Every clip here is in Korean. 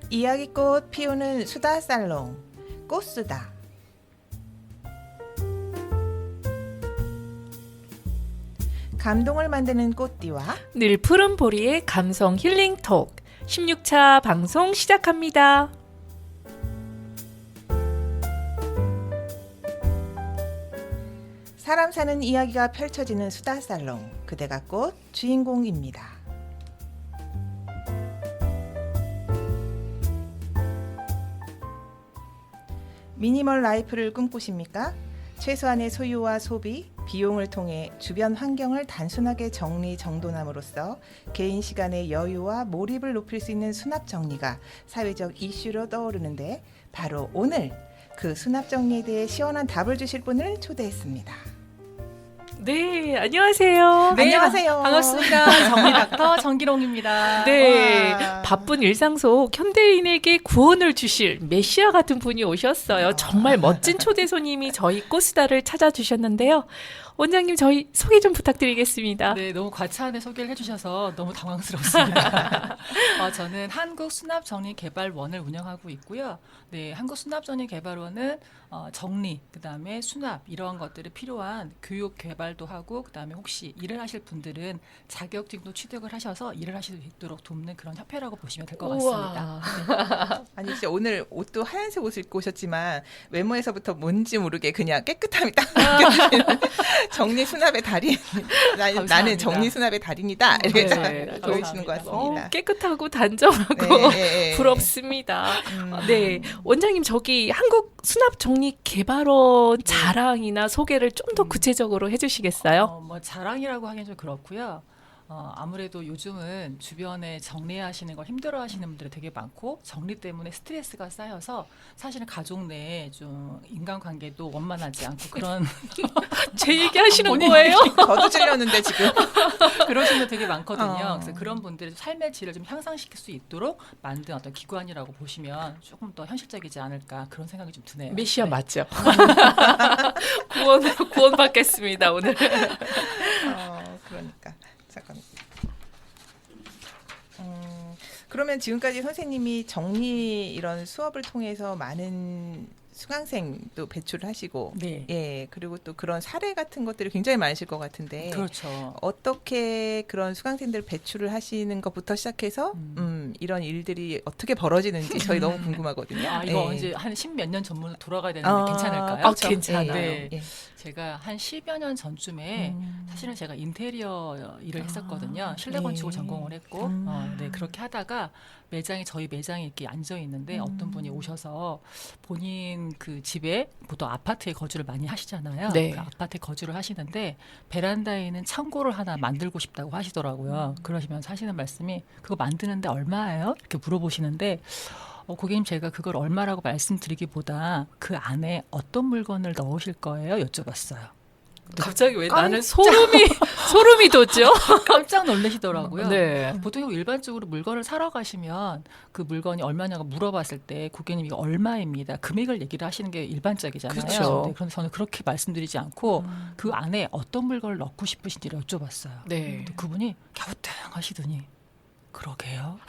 이야기꽃 피우는 수다살롱 꽃수다. 감동을 만드는 꽃띠와 늘 푸른 보리의 감성 힐링 톡 16차 방송 시작합니다. 사람 사는 이야기가 펼쳐지는 수다살롱 그대가 꽃 주인공입니다. 미니멀 라이프를 꿈꾸십니까? 최소한의 소유와 소비, 비용을 통해 주변 환경을 단순하게 정리정돈함으로써 개인 시간의 여유와 몰입을 높일 수 있는 수납 정리가 사회적 이슈로 떠오르는데 바로 오늘 그 수납 정리에 대해 시원한 답을 주실 분을 초대했습니다. 네, 안녕하세요. 네, 안녕하세요. 반갑습니다. 정리 닥터 정기롱입니다. 네, 와. 바쁜 일상 속 현대인에게 구원을 주실 메시아 같은 분이 오셨어요. 정말 멋진 초대 손님이 저희 꽃수다를 찾아주셨는데요. 원장님, 저희 소개 좀 부탁드리겠습니다. 네, 너무 과찬의 소개를 해주셔서 너무 당황스럽습니다. 저는 한국수납정리개발원을 운영하고 있고요. 네, 한국수납정리개발원은 정리, 그다음에 수납 이런 것들이 필요한 교육 개발도 하고 그다음에 혹시 일을 하실 분들은 자격증도 취득을 하셔서 일을 하실 수 있도록 돕는 그런 협회라고 보시면 될 것 같습니다. 우와. 아니 진짜 오늘 옷도 하얀색 옷을 입고 오셨지만 외모에서부터 뭔지 모르게 그냥 깨끗함이 딱 느껴지는 정리 수납의 달인. 나는 감사합니다. 정리 수납의 달인이다. 이렇게 네, 잘 보여주시는 것 감사합니다. 같습니다. 깨끗하고 단정하고 네. 부럽습니다. 네, 원장님 저기 한국 수납 정리 개발원 자랑이나 소개를 좀 더 구체적으로 해주시겠어요? 뭐 자랑이라고 하기엔 좀 그렇고요. 아무래도 요즘은 주변에 정리하시는 걸 힘들어하시는 분들이 되게 많고 정리 때문에 스트레스가 쌓여서 사실은 가족 내에 좀 인간관계도 원만하지 않고 그런 제 얘기하시는 본인이 거예요? 저도 찔렸는데 지금. 그러신 분 되게 많거든요. 어. 그래서 그런 분들의 삶의 질을 좀 향상시킬 수 있도록 만든 어떤 기관이라고 보시면 조금 더 현실적이지 않을까 그런 생각이 좀 드네요. 메시아 네. 맞죠? 구원 받겠습니다 오늘. 그러니까 잠깐. 그러면 지금까지 선생님이 정리 이런 수업을 통해서 많은 수강생도 배출을 하시고, 네. 예, 그리고 또 그런 사례 같은 것들이 굉장히 많으실 것 같은데, 그렇죠. 어떻게 그런 수강생들 배출을 하시는 것부터 시작해서 이런 일들이 어떻게 벌어지는지 저희 너무 궁금하거든요. 이거 예. 이제 한 10몇 년 전문으로 돌아가야 되는데 괜찮을까요? 그렇죠. 괜찮아요. 네. 예. 제가 한 10여 년 전쯤에 사실은 제가 인테리어 일을 했었거든요. 실내 건축을 네. 전공을 했고 네, 그렇게 하다가 저희 매장에 이렇게 앉아 있는데 어떤 분이 오셔서 본인 그 집에 보통 아파트에 거주를 많이 하시잖아요. 네. 그 아파트에 거주를 하시는데 베란다에 있는 창고를 하나 만들고 싶다고 하시더라고요. 그러시면서 하시는 말씀이 그거 만드는데 얼마예요? 이렇게 물어보시는데 고객님 제가 그걸 얼마라고 말씀드리기보다 그 안에 어떤 물건을 넣으실 거예요? 여쭤봤어요. 갑자기 왜 나는 소름이 돋죠? 깜짝 놀라시더라고요. 네. 보통 일반적으로 물건을 사러 가시면 그 물건이 얼마냐고 물어봤을 때 고객님 이거 얼마입니다. 금액을 얘기를 하시는 게 일반적이잖아요. 그렇죠. 네, 그런데 저는 그렇게 말씀드리지 않고 그 안에 어떤 물건을 넣고 싶으신지를 여쭤봤어요. 네. 근데 그분이 갸우뚱하시더니 그러게요.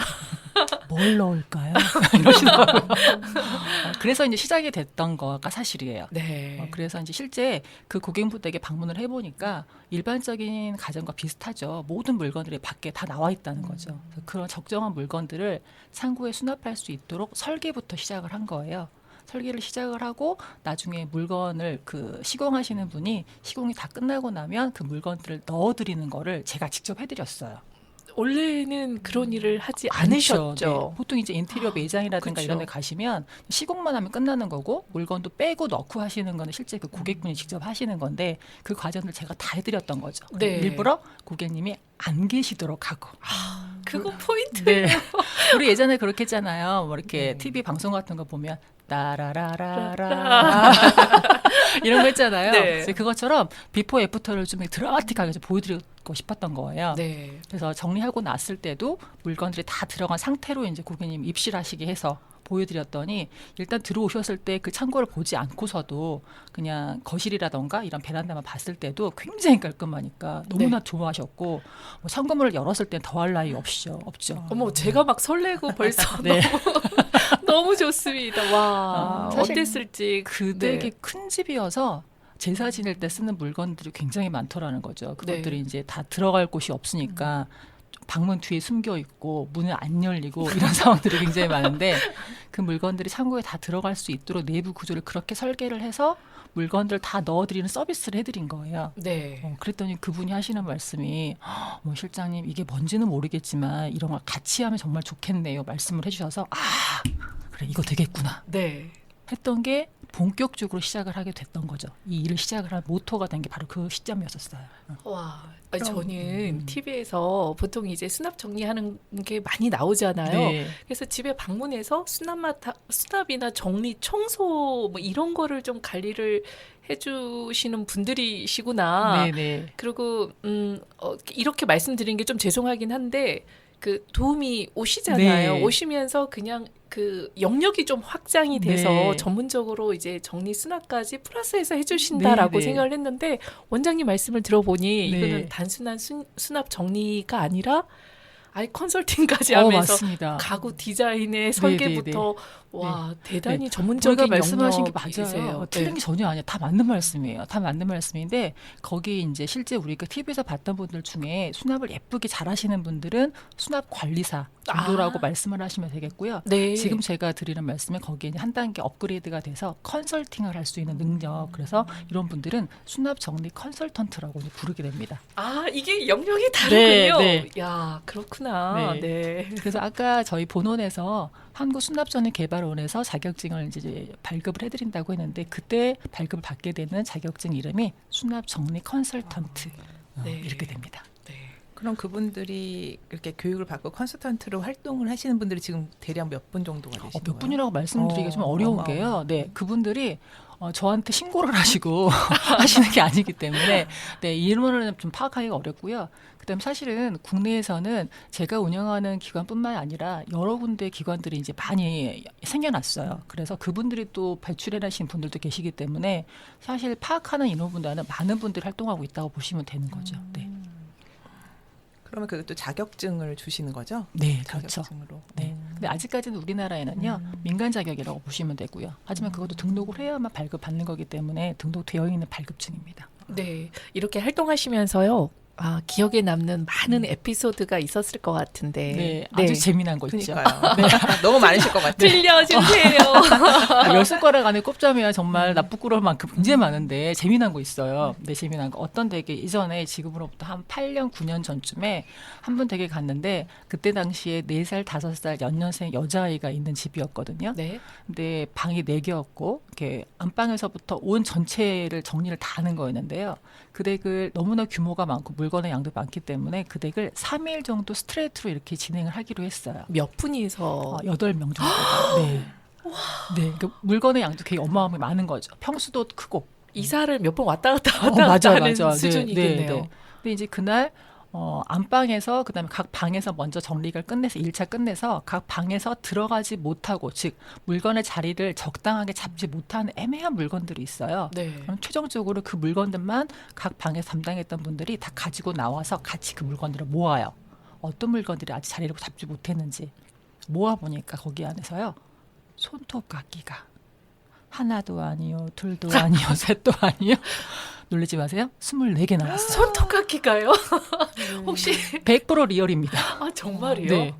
뭘 넣을까요? 이러시더라고요. 그래서 이제 시작이 됐던 거가 사실이에요. 네. 그래서 이제 실제 그 고객분들에게 방문을 해보니까 일반적인 가정과 비슷하죠. 모든 물건들이 밖에 다 나와 있다는 거죠. 그래서 그런 적정한 물건들을 창고에 수납할 수 있도록 설계부터 시작을 한 거예요. 설계를 시작을 하고 나중에 물건을 그 시공하시는 분이 시공이 다 끝나고 나면 그 물건들을 넣어드리는 거를 제가 직접 해드렸어요. 원래는 그런 일을 하지 않으셨죠. 않으셨죠. 네. 보통 이제 인테리어 매장이라든가 그쵸. 이런 데 가시면 시공만 하면 끝나는 거고 물건도 빼고 넣고 하시는 거는 실제 그 고객분이 직접 하시는 건데 그 과정을 제가 다 해드렸던 거죠. 네. 일부러 고객님이 안 계시도록 하고. 그거 포인트. 네. 우리 예전에 그렇게 했잖아요. 뭐 이렇게 TV 방송 같은 거 보면 따라라라라 이런 거 했잖아요. 네. 그래서 그것처럼 비포 애프터를 좀 드라마틱하게 좀 보여드리고 싶었던 거예요. 네. 그래서 정리하고 났을 때도 물건들이 다 들어간 상태로 이제 고객님 입실하시게 해서 보여드렸더니 일단 들어오셨을 때 그 창고를 보지 않고서도 그냥 거실이라던가 이런 베란다만 봤을 때도 굉장히 깔끔하니까 너무나 좋아하셨고 뭐 창고문을 열었을 땐 더할 나위 없죠. 어머, 제가 막 설레고 벌써 네. 너무 너무 좋습니다. 와, 사실 어땠을지. 그 네. 댁이 큰 집이어서 제사 지낼 때 쓰는 물건들이 굉장히 많더라는 거죠. 그것들이 네. 이제 다 들어갈 곳이 없으니까 방문 뒤에 숨겨 있고 문을 안 열리고 이런 상황들이 굉장히 많은데 그 물건들이 창고에 다 들어갈 수 있도록 내부 구조를 그렇게 설계를 해서 물건들을 다 넣어드리는 서비스를 해드린 거예요. 네. 그랬더니 그분이 하시는 말씀이 실장님 이게 뭔지는 모르겠지만 이런 걸 같이 하면 정말 좋겠네요. 말씀을 해주셔서 그래 이거 되겠구나 네. 했던 게 본격적으로 시작을 하게 됐던 거죠. 이 일을 시작을 한 모토가 된 게 바로 그 시점이었었어요. 와, 아니, 그럼, 저는 TV에서 보통 이제 수납 정리하는 게 많이 나오잖아요. 네. 그래서 집에 방문해서 수납이나 정리, 청소 뭐 이런 거를 좀 관리를 해주시는 분들이시구나. 네네. 그리고 이렇게 말씀드린 게 좀 죄송하긴 한데 그 도움이 오시잖아요. 네. 오시면서 그냥 그 영역이 좀 확장이 돼서 네. 전문적으로 이제 정리 수납까지 플러스해서 해주신다라고 네, 네. 생각을 했는데 원장님 말씀을 들어보니 네. 이거는 단순한 수납 정리가 아니라 아예 컨설팅까지 하면서 맞습니다. 가구 디자인의 설계부터 와 대단히 전문적인 저희가 말씀하신 게 영역이세요. 맞아요. 틀린 게 전혀 아니에요. 다 맞는 말씀이에요. 다 맞는 말씀인데 거기 이제 실제 우리가 TV에서 봤던 분들 중에 수납을 예쁘게 잘하시는 분들은 수납 관리사 정도라고 말씀을 하시면 되겠고요. 네. 지금 제가 드리는 말씀은 거기에 이제 한 단계 업그레이드가 돼서 컨설팅을 할 수 있는 능력. 그래서 이런 분들은 수납 정리 컨설턴트라고 이제 부르게 됩니다. 이게 영역이 다르군요. 네. 야 그렇구나. 네. 네. 그래서 아까 저희 본원에서 한국수납전입개발원에서 자격증을 이제 발급을 해드린다고 했는데 그때 발급을 받게 되는 자격증 이름이 수납정리 컨설턴트 네. 이렇게 됩니다. 네. 그럼 그분들이 이렇게 교육을 받고 컨설턴트로 활동을 하시는 분들이 지금 대략 몇 분 정도가 되시는 거예요? 몇 분이라고 말씀드리기가 좀 어려운 게요. 어마어마하네. 네, 그분들이 저한테 신고를 하시고 하시는 게 아니기 때문에 네, 이름을 좀 파악하기가 어렵고요. 그다음 사실은 국내에서는 제가 운영하는 기관뿐만 아니라 여러 군데 기관들이 이제 많이 생겨났어요. 그래서 그분들이 또 배출해내신 분들도 계시기 때문에 사실 파악하는 인원보다는 많은 분들이 활동하고 있다고 보시면 되는 거죠. 네, 그러면 그것도 자격증을 주시는 거죠? 네, 그렇죠. 자격증으로. 네. 근데 아직까지는 우리나라에는요 민간 자격이라고 보시면 되고요. 하지만 그것도 등록을 해야만 발급받는 거기 때문에 등록되어 있는 발급증입니다. 네. 이렇게 활동하시면서요. 기억에 남는 많은 에피소드가 있었을 것 같은데. 네, 아주 재미난 거 있죠. 그러니까요. 너무 많으실 것 같아요. 들려주세요. 10손가락 안에 꼽자면 정말 나쁘꾸러울 만큼 굉장히 많은데 재미난 거 있어요. 네, 재미난 거. 어떤 댁에 이전에 지금으로부터 한 8년, 9년 전쯤에 한 분 댁에 갔는데 그때 당시에 4살, 5살 연년생 여자아이가 있는 집이었거든요. 네. 근데 방이 4개였고 이렇게 안방에서부터 온 전체를 정리를 다 하는 거였는데요. 그 댁을 너무나 규모가 많고 물건의 양도 많기 때문에 그 댁을 3일 정도 스트레이트로 이렇게 진행을 하기로 했어요. 몇 분이서 8명 정도가. 네. 네. 그 물건의 양도 되게 어마어마하게 많은 거죠. 평수도 크고. 이사를 몇 번 왔다 갔다 맞아, 하는 맞아. 수준이겠네요. 네. 근데 이제 그날 안방에서 그다음에 각 방에서 먼저 정리를 끝내서 1차 끝내서 각 방에서 들어가지 못하고 즉 물건의 자리를 적당하게 잡지 못하는 애매한 물건들이 있어요. 네. 그럼 최종적으로 그 물건들만 각 방에서 담당했던 분들이 다 가지고 나와서 같이 그 물건들을 모아요. 어떤 물건들이 아직 자리를 잡지 못했는지 모아보니까 거기 안에서요. 손톱깎이가 하나도 아니요, 둘도 아니요, 셋도 아니요. 놀라지 마세요. 24개 나왔어요. 손톱깎이가요? 혹시 100% 리얼입니다. 정말이요? 네.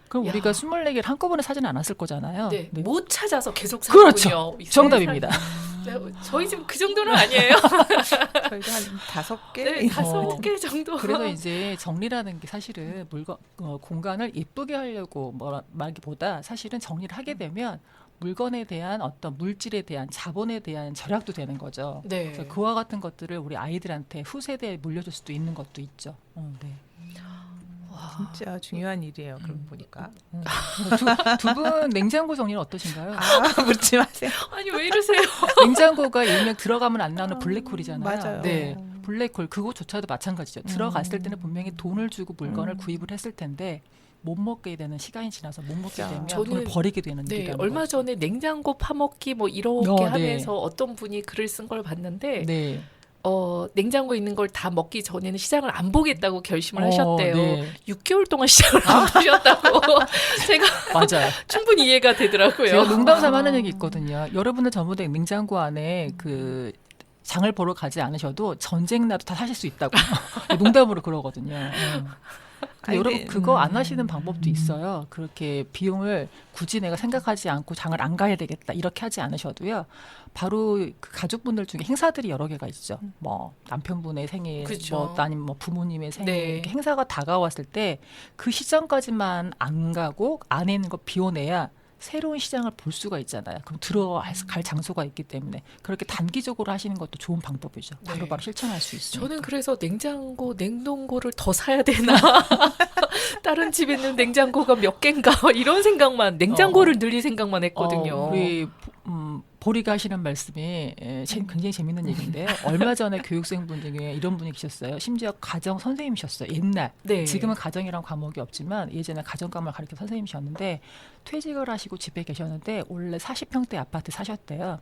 그럼 야. 우리가 24개를 한꺼번에 사지는 않았을 거잖아요. 네. 네. 못 찾아서 계속 사는군요. 그렇죠. 정답입니다. 네, 저희 집 그 정도는 아니에요. 저희도 한 5개? 네, 5개 정도. 그래서 이제 정리라는 게 사실은 공간을 예쁘게 하려고 말기보다 사실은 정리를 하게 되면 물건에 대한 어떤 물질에 대한 자본에 대한 절약도 되는 거죠. 네. 그래서 그와 같은 것들을 우리 아이들한테 후세대에 물려줄 수도 있는 것도 있죠. 네. 진짜 중요한 일이에요. 그럼 보니까. 두 분 냉장고 정리는 어떠신가요? 묻지 마세요. 아니 왜 이러세요? 냉장고가 일명 들어가면 안 나오는 블랙홀이잖아요. 맞아요. 네. 블랙홀 그것조차도 마찬가지죠. 들어갔을 때는 분명히 돈을 주고 물건을 구입을 했을 텐데 못 먹게 되는 시간이 지나서 못 먹게 진짜. 되면 저는- 돈을 버리게 되는 네, 일이라는 얼마 거죠. 전에 냉장고 파먹기 뭐 이렇게 네. 하면서 어떤 분이 글을 쓴 걸 봤는데 네. 냉장고에 있는 걸 다 먹기 전에는 시장을 안 보겠다고 결심을 하셨대요. 네. 6개월 동안 시장을 안 보셨다고. 제가 맞아요. 충분히 이해가 되더라고요. 제가 농담삼아 하는 얘기 있거든요. 여러분들 전부 다 냉장고 안에 그 장을 보러 가지 않으셔도 전쟁 나도 다 사실 수 있다고 농담으로 그러거든요. 근데 아니, 여러분 그거 안 하시는 방법도 있어요. 그렇게 비용을 굳이 내가 생각하지 않고 장을 안 가야 되겠다 이렇게 하지 않으셔도요. 바로 그 가족분들 중에 행사들이 여러 개가 있죠. 뭐 남편분의 생일, 그쵸. 뭐 아니면 뭐 부모님의 생일 네. 이렇게 행사가 다가왔을 때 그 시장까지만 안 가고 안에 있는 거 비워내야 새로운 시장을 볼 수가 있잖아요. 그럼 들어갈 장소가 있기 때문에 그렇게 단기적으로 하시는 것도 좋은 방법이죠. 바로바로 실천할 수 있어요. 저는 그래서 냉동고를 더 사야 되나? 다른 집에 있는 냉장고가 몇 개인가? 이런 생각만, 냉장고를 늘릴 생각만 했거든요. 우리 보리가 하시는 말씀이 굉장히 재밌는 얘기인데요. 얼마 전에 교육생분 중에 이런 분이 계셨어요. 심지어 가정 선생님이셨어요. 옛날. 네. 지금은 가정이란 과목이 없지만 예전에 가정과목을 가르쳐 선생님이셨는데 퇴직을 하시고 집에 계셨는데 원래 40평대 아파트 사셨대요.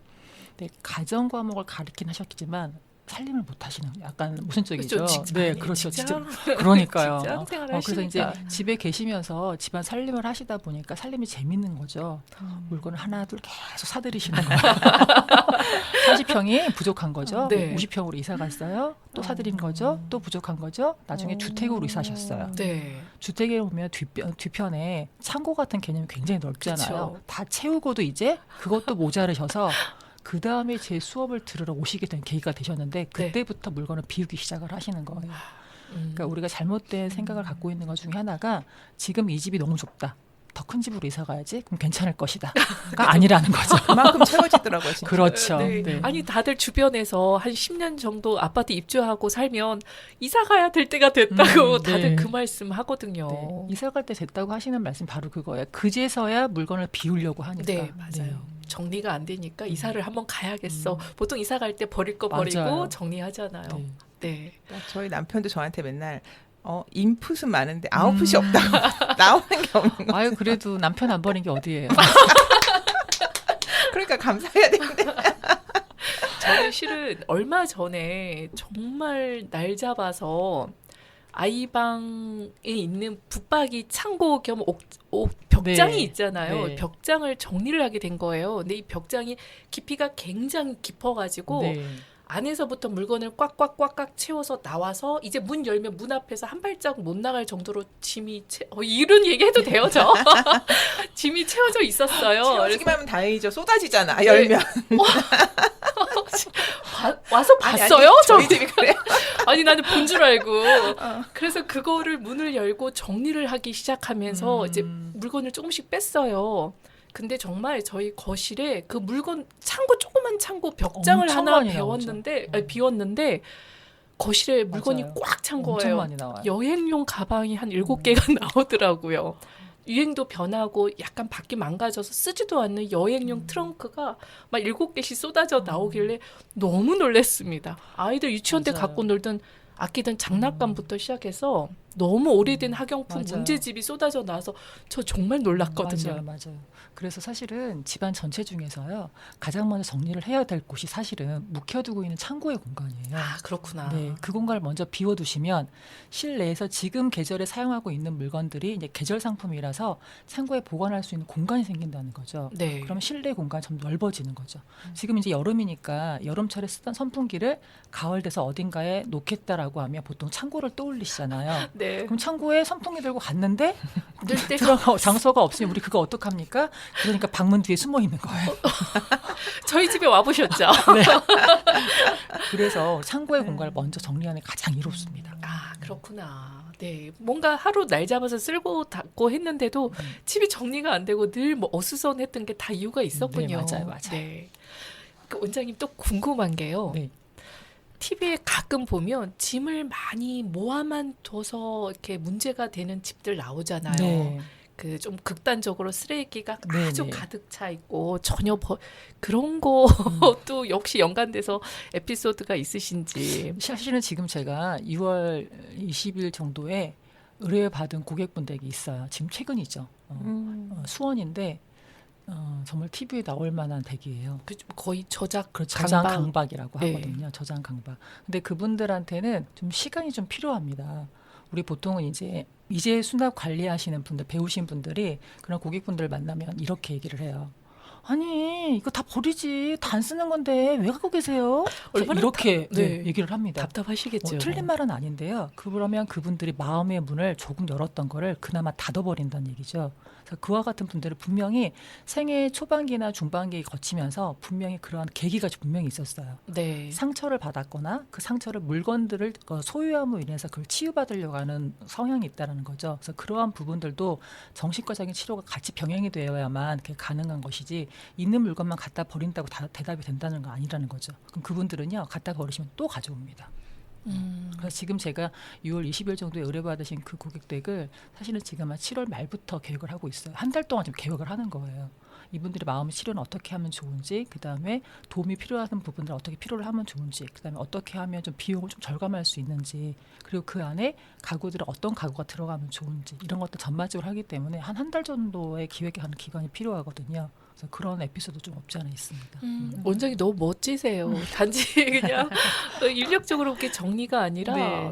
근데 가정 과목을 가르치긴 하셨지만 살림을 못 하시는 약간 모순적이죠. 그렇죠. 네, 그렇죠. 진짜 그러니까요. 직장 생활을 그래서 이제 하시니까. 집에 계시면서 집안 살림을 하시다 보니까 살림이 재밌는 거죠. 물건을 하나 둘 계속 사들이시는 거예요. 40평이 부족한 거죠. 네. 50평으로 이사 갔어요. 또 사들인 거죠. 또 부족한 거죠. 나중에 주택으로 이사하셨어요. 네. 주택에 보면 뒤편에 창고 같은 개념이 굉장히 넓잖아요. 그쵸. 다 채우고도 이제 그것도 모자르셔서 그 다음에 제 수업을 들으러 오시게 된 계기가 되셨는데 그때부터 물건을 비우기 시작을 하시는 거예요. 그러니까 우리가 잘못된 생각을 갖고 있는 것 중에 하나가 지금 이 집이 너무 좁다. 더 큰 집으로 이사 가야지. 그럼 괜찮을 것이다가 아니라는 거죠. 그만큼 채워지더라고요. 진짜. 그렇죠. 네. 네. 아니 다들 주변에서 한 10년 정도 아파트 입주하고 살면 이사 가야 될 때가 됐다고 네. 다들 그 말씀 하거든요. 네. 이사 갈 때 됐다고 하시는 말씀 바로 그거예요. 그제서야 물건을 비우려고 하니까. 네, 맞아요. 정리가 안 되니까 이사를 한번 가야겠어. 보통 이사 갈 때 버릴 거 버리고 맞아요. 정리하잖아요. 네. 네. 저희 남편도 저한테 맨날 인풋은 많은데 아웃풋이 없다고 나오는 게 없는 거. 아유 그래도 남편 안 버린 게 어디예요. 그러니까 감사해야 되는데. 저는 실은 얼마 전에 정말 날 잡아서 아이방에 있는 붙박이 창고 겸 벽장이 네. 있잖아요. 네. 벽장을 정리를 하게 된 거예요. 근데 이 벽장이 깊이가 굉장히 깊어가지고 네. 안에서부터 물건을 꽉꽉꽉꽉 채워서 나와서 이제 문 열면 문 앞에서 한 발자국 못 나갈 정도로 짐이 이런 얘기 해도 돼요, 저? 짐이 채워져 있었어요. 채워지기만 하면 다행이죠. 쏟아지잖아. 네. 열면. 와서 아니, 봤어요? 저희 집이 그래요. 아니 나는 본 줄 알고. 그래서 그거를 문을 열고 정리를 하기 시작하면서 이제 물건을 조금씩 뺐어요. 근데 정말 저희 거실에 그 물건 조그만 창고 벽장을 엄청 하나 많이 비웠는데 거실에 물건이 맞아요. 꽉 찬 엄청 거예요. 많이 나와요. 여행용 가방이 한 7개가 나오더라고요. 유행도 변하고 약간 바퀴 망가져서 쓰지도 않는 여행용 트렁크가 막 7개씩 쏟아져 나오길래 너무 놀랐습니다. 아이들 유치원 때 맞아요. 갖고 놀던 아끼던 장난감부터 시작해서 너무 오래된 학용품 맞아요. 문제집이 쏟아져 나와서 저 정말 놀랐거든요. 맞아요. 그래서 사실은 집안 전체 중에서요. 가장 먼저 정리를 해야 될 곳이 사실은 묵혀두고 있는 창고의 공간이에요. 아 그렇구나. 네, 그 공간을 먼저 비워두시면 실내에서 지금 계절에 사용하고 있는 물건들이 이제 계절 상품이라서 창고에 보관할 수 있는 공간이 생긴다는 거죠. 네. 그러면 실내 공간이 좀 넓어지는 거죠. 지금 이제 여름이니까 여름철에 쓰던 선풍기를 가을 돼서 어딘가에 놓겠다라고 하면 보통 창고를 떠올리시잖아요. 네. 그럼 창고에 선풍기 들고 갔는데 늘 때가 들어가 장소가 없으면 우리 그거 어떡합니까? 그러니까 방문 뒤에 숨어 있는 거예요. 저희 집에 와 보셨죠? 그래서 창고의 공간을 먼저 정리하는 게 가장 이롭습니다. 아 그렇구나. 네, 뭔가 하루 날 잡아서 쓸고 닦고 했는데도 집이 정리가 안 되고 늘 뭐 어수선했던 게 다 이유가 있었군요. 네, 맞아요. 네. 그 원장님 또 궁금한 게요. 네. TV에 가끔 보면 짐을 많이 모아만 둬서 이렇게 문제가 되는 집들 나오잖아요. 네. 그 좀 극단적으로 쓰레기가 네, 아주 네. 가득 차 있고 전혀 그런 것도 역시 연관돼서 에피소드가 있으신지. 사실은 지금 제가 2월 20일 정도에 의뢰받은 고객분들이 있어요. 지금 최근이죠. 수원인데 정말 TV에 나올 만한 댁이에요. 거의 저작 그렇죠. 저장 강박. 강박이라고 네. 하거든요. 저장 강박. 근데 그분들한테는 좀 시간이 좀 필요합니다. 우리 보통은 이제 수납 관리하시는 분들, 배우신 분들이 그런 고객분들을 만나면 이렇게 얘기를 해요. 아니 이거 다 버리지, 다 안 쓰는 건데 왜 갖고 계세요? 얼마나 이렇게 네. 얘기를 합니다. 답답하시겠죠. 틀린 말은 아닌데요. 그러면 그분들이 마음의 문을 조금 열었던 거를 그나마 닫아버린다는 얘기죠. 그래서 그와 같은 분들은 분명히 생애 초반기나 중반기 거치면서 분명히 그러한 계기가 분명히 있었어요. 네. 상처를 받았거나 그 상처를 물건들을 소유함으로 인해서 그걸 치유받으려고 하는 성향이 있다는 거죠. 그래서 그러한 부분들도 정신과적인 치료가 같이 병행이 되어야만 그게 가능한 것이지 있는 물건만 갖다 버린다고 다 대답이 된다는 거 아니라는 거죠. 그럼 그분들은요 갖다 버리시면 또 가져옵니다. 그래서 지금 제가 6월 20일 정도에 의뢰받으신 그 고객댁을 사실은 지금 한 7월 말부터 계획을 하고 있어요. 한 달 동안 지금 계획을 하는 거예요. 이분들의 마음의 치료는 어떻게 하면 좋은지, 그다음에 도움이 필요한 부분들 어떻게 필요를 하면 좋은지, 그다음에 어떻게 하면 좀 비용을 좀 절감할 수 있는지, 그리고 그 안에 가구들은 어떤 가구가 들어가면 좋은지 이런 것도 전반적으로 하기 때문에 한 달 정도의 기획하는 기간이 필요하거든요. 그래서 그런 에피소드 좀 없지 않아 있습니다. 원장님 너무 멋지세요. 단지 그냥 인력적으로 그렇게 정리가 아니라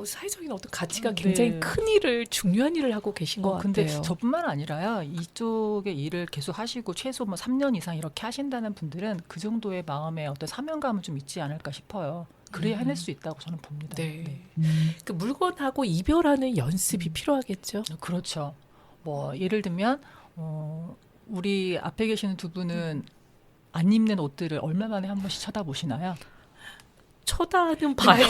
사회적인 어떤 가치가 굉장히 네. 큰 일을, 중요한 일을 하고 계신 것 근데 같아요. 저뿐만 아니라요. 이쪽의 일을 계속 하시고 최소 뭐 3년 이상 이렇게 하신다는 분들은 그 정도의 마음의 어떤 사명감은 좀 있지 않을까 싶어요. 그래야 해낼 수 있다고 저는 봅니다. 네. 그 물건하고 이별하는 연습이 필요하겠죠. 그렇죠. 뭐 예를 들면 우리 앞에 계시는 두 분은 안 입는 옷들을 얼마 만에 한 번씩 쳐다보시나요? 쳐다는 봐요.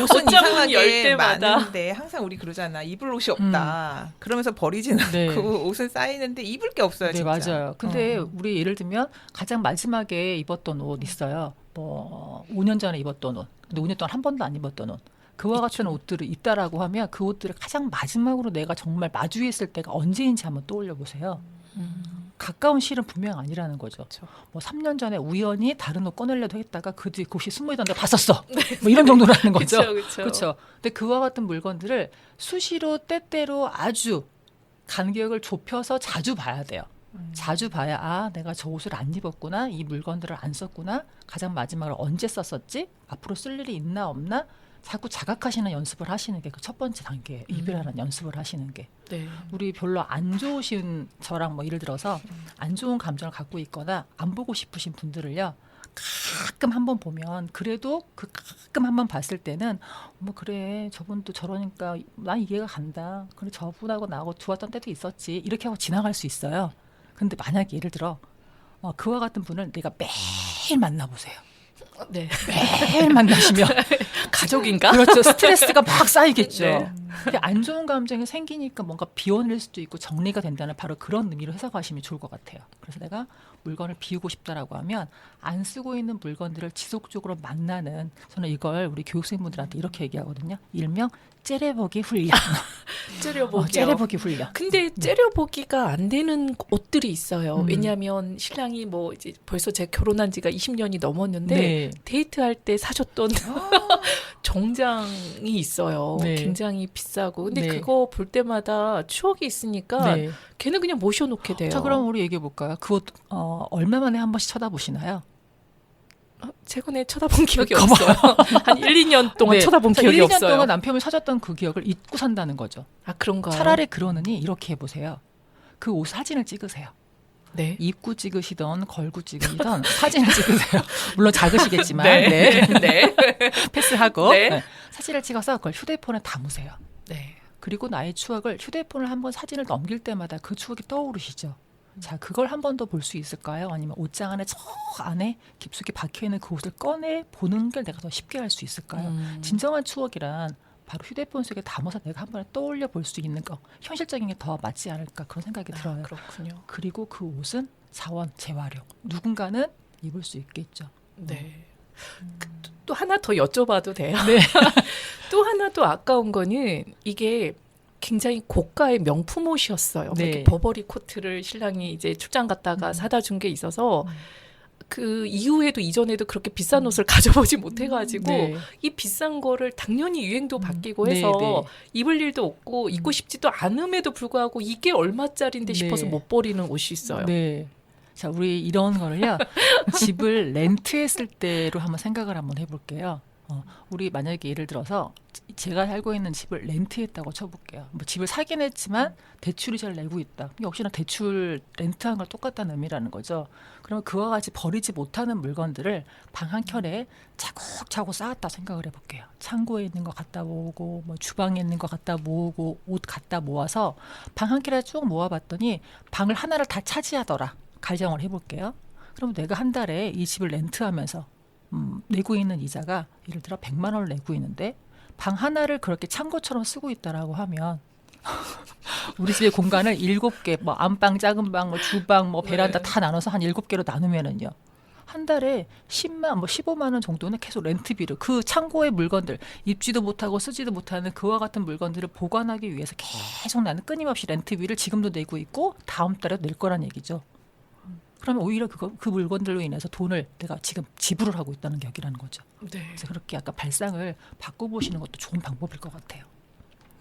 옷은 옷장문 열 이상하게 때마다. 많은데 항상 우리 그러잖아. 입을 옷이 없다. 그러면서 버리진 않고 네. 옷은 쌓이는데 입을 게 없어요. 네, 진짜. 맞아요. 근데 우리 예를 들면 가장 마지막에 입었던 옷 있어요. 뭐 5년 전에 입었던 옷. 근데 5년 동안 한 번도 안 입었던 옷. 그와 같은 옷들을 있다라고 하면 그 옷들을 가장 마지막으로 내가 정말 마주했을 때가 언제인지 한번 떠올려 보세요. 가까운 시일은 분명 아니라는 거죠. 그렇죠. 뭐 3년 전에 우연히 다른 옷 꺼내려고 했다가 그 뒤에 그 옷이 숨어있던 데 봤었어. 뭐 이런 정도라는 거죠. 그렇죠. 그렇죠. 근데 그와 같은 물건들을 수시로 때때로 아주 간격을 좁혀서 자주 봐야 돼요. 자주 봐야 내가 저 옷을 안 입었구나, 이 물건들을 안 썼구나, 가장 마지막으로 언제 썼었지, 앞으로 쓸 일이 있나 없나, 자꾸 자각하시는 연습을 하시는 게 그 첫 번째 단계예요. 이별하는 연습을 하시는 게. 네. 우리 별로 안 좋으신 저랑 뭐 예를 들어서 안 좋은 감정을 갖고 있거나 안 보고 싶으신 분들을요. 가끔 한번 보면 그래도 그 가끔 한번 봤을 때는 뭐 그래 저분도 저러니까 난 이해가 간다. 그래 저분하고 나하고 좋았던 때도 있었지. 이렇게 하고 지나갈 수 있어요. 근데 만약에 예를 들어 그와 같은 분을 내가 매일 만나보세요. 네. 매일 만나시면 가족인가? 그렇죠. 스트레스가 막 쌓이겠죠. 네. 근데 안 좋은 감정이 생기니까 뭔가 비워낼 수도 있고 정리가 된다는 바로 그런 의미로 해석하시면 좋을 것 같아요. 그래서 내가 물건을 비우고 싶다라고 하면 안 쓰고 있는 물건들을 지속적으로 만나는, 저는 이걸 우리 교육생분들한테 이렇게 얘기하거든요. 일명 째려보기 훈련. 째려보기요. 째려보기 훈련. 근데 째려보기가 안 되는 옷들이 있어요. 음. 왜냐하면 신랑이 뭐 이제 벌써 제가 결혼한 지가 20년이 넘었는데 네. 데이트할 때 사줬던 정장이 있어요. 네. 굉장히 비싸고. 근데 네. 그거 볼 때마다 추억이 있으니까 네. 걔는 그냥 모셔놓게 돼요. 자, 그럼 우리 얘기해 볼까요? 그 옷 얼마 만에 한 번씩 쳐다보시나요? 최근에 쳐다본 기억이 거봐요. 없어요. 한 1, 2년 동안 네. 쳐다본 자, 기억이 1, 2년 없어요. 동안 남편을 사줬던 그 기억을 잊고 산다는 거죠. 아, 그런가요? 차라리 그러느니 이렇게 해보세요. 그 옷 사진을 찍으세요. 네. 입고 찍으시던 걸고 찍으시던 사진을 찍으세요. 물론 작으시겠지만 네. 네. 패스하고 네. 사진을 찍어서 그걸 휴대폰에 담으세요. 네. 그리고 나의 추억을 휴대폰을 한번 사진을 넘길 때마다 그 추억이 떠오르시죠. 자, 그걸 한 번 더 볼 수 있을까요? 아니면 옷장 안에 저 안에 깊숙이 박혀있는 그 옷을 꺼내 보는 게 내가 더 쉽게 할 수 있을까요? 진정한 추억이란 바로 휴대폰 속에 담아서 내가 한 번에 떠올려 볼 수 있는 거, 현실적인 게 더 맞지 않을까 그런 생각이 들어요. 그렇군요. 그리고 그 옷은 자원, 재활용. 누군가는 입을 수 있겠죠. 네. 또 하나 더 여쭤봐도 돼요? 네. 또 하나 또 아까운 거는 이게 굉장히 고가의 명품 옷이었어요. 네. 이렇게 버버리 코트를 신랑이 이제 출장 갔다가 사다 준 게 있어서 그 이후에도 이전에도 그렇게 비싼 옷을 가져보지 못해가지고 네. 이 비싼 거를 당연히 유행도 바뀌고 네, 해서 네. 입을 일도 없고 입고 싶지도 않음에도 불구하고 이게 얼마짜린데 네. 싶어서 못 버리는 옷이 있어요. 네. 자, 우리 이런 거를요. 집을 렌트했을 때로 한번 생각을 한번 해볼게요. 우리 만약에 예를 들어서 제가 살고 있는 집을 렌트했다고 쳐볼게요. 뭐 집을 사긴 했지만 대출이자를 내고 있다. 역시나 대출 렌트한 걸 똑같다는 의미라는 거죠. 그러면 그와 같이 버리지 못하는 물건들을 방 한 켠에 차곡차곡 쌓았다 생각을 해볼게요. 창고에 있는 거 갖다 모으고 뭐 주방에 있는 거 갖다 모으고 옷 갖다 모아서 방 한 켠에 쭉 모아봤더니 방을 하나를 다 차지하더라. 가정을 해볼게요. 그럼 내가 한 달에 이 집을 렌트하면서 내고 있는 이자가 예를 들어 100만 원을 내고 있는데 방 하나를 그렇게 창고처럼 쓰고 있다라고 하면 우리 집의 공간을 7개, 뭐 안방, 작은 방, 뭐 주방, 뭐 베란다 네. 다 나눠서 한 7개로 나누면은요. 한 달에 10만, 뭐 15만 원 정도는 계속 렌트비를 그 창고의 물건들 입지도 못하고 쓰지도 못하는 그와 같은 물건들을 보관하기 위해서 계속 나는 끊임없이 렌트비를 지금도 내고 있고 다음 달에 낼 거란 얘기죠. 그러면 오히려 그 물건들로 인해서 돈을 내가 지금 지불을 하고 있다는 격이라는 거죠. 네. 그래서 그렇게 약간 발상을 바꿔보시는 것도 좋은 방법일 것 같아요.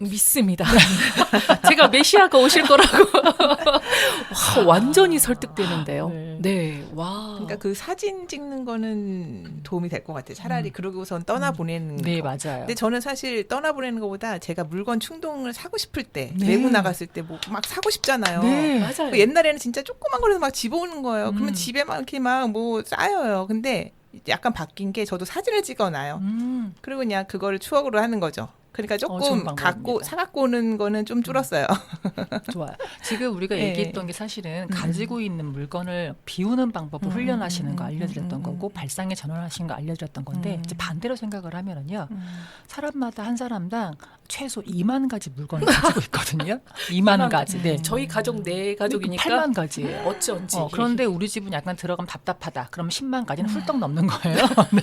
믿습니다. 제가 메시아가 오실 거라고. 와, 완전히 설득되는데요. 네. 네. 와. 그러니까 그 사진 찍는 거는 도움이 될 것 같아요. 차라리 그러고선 떠나 보내는 네, 거. 맞아요. 근데 저는 사실 떠나 보내는 것보다 제가 물건 충동을 사고 싶을 때 네. 외국 나갔을 때 뭐 막 사고 싶잖아요. 네. 맞아요. 그 옛날에는 진짜 조그만 거라도 막 집어오는 거예요. 그러면 음. 집에 막 이렇게 막 뭐 쌓여요. 근데 약간 바뀐 게 저도 사진을 찍어놔요. 음. 그리고 그냥 그거를 추억으로 하는 거죠. 그러니까 좋은 조금 방법입니다. 사갖고 오는 거는 좀 줄었어요. 좋아요. 지금 우리가 네. 얘기했던 게 사실은 가지고 있는 물건을 비우는 방법을 훈련하시는 거 알려드렸던 거고 발상에 전환하시는 거 알려드렸던 건데 이제 반대로 생각을 하면은요. 사람마다 한 사람당 최소 2만 가지 물건을 가지고 있거든요. 2만 가지. 네. 저희 가족 네 가족이니까 8만 가지예요. 어찌. 그런데 우리 집은 약간 들어가면 답답하다. 그럼 10만 가지는 훌떡 넘는 거예요. 네.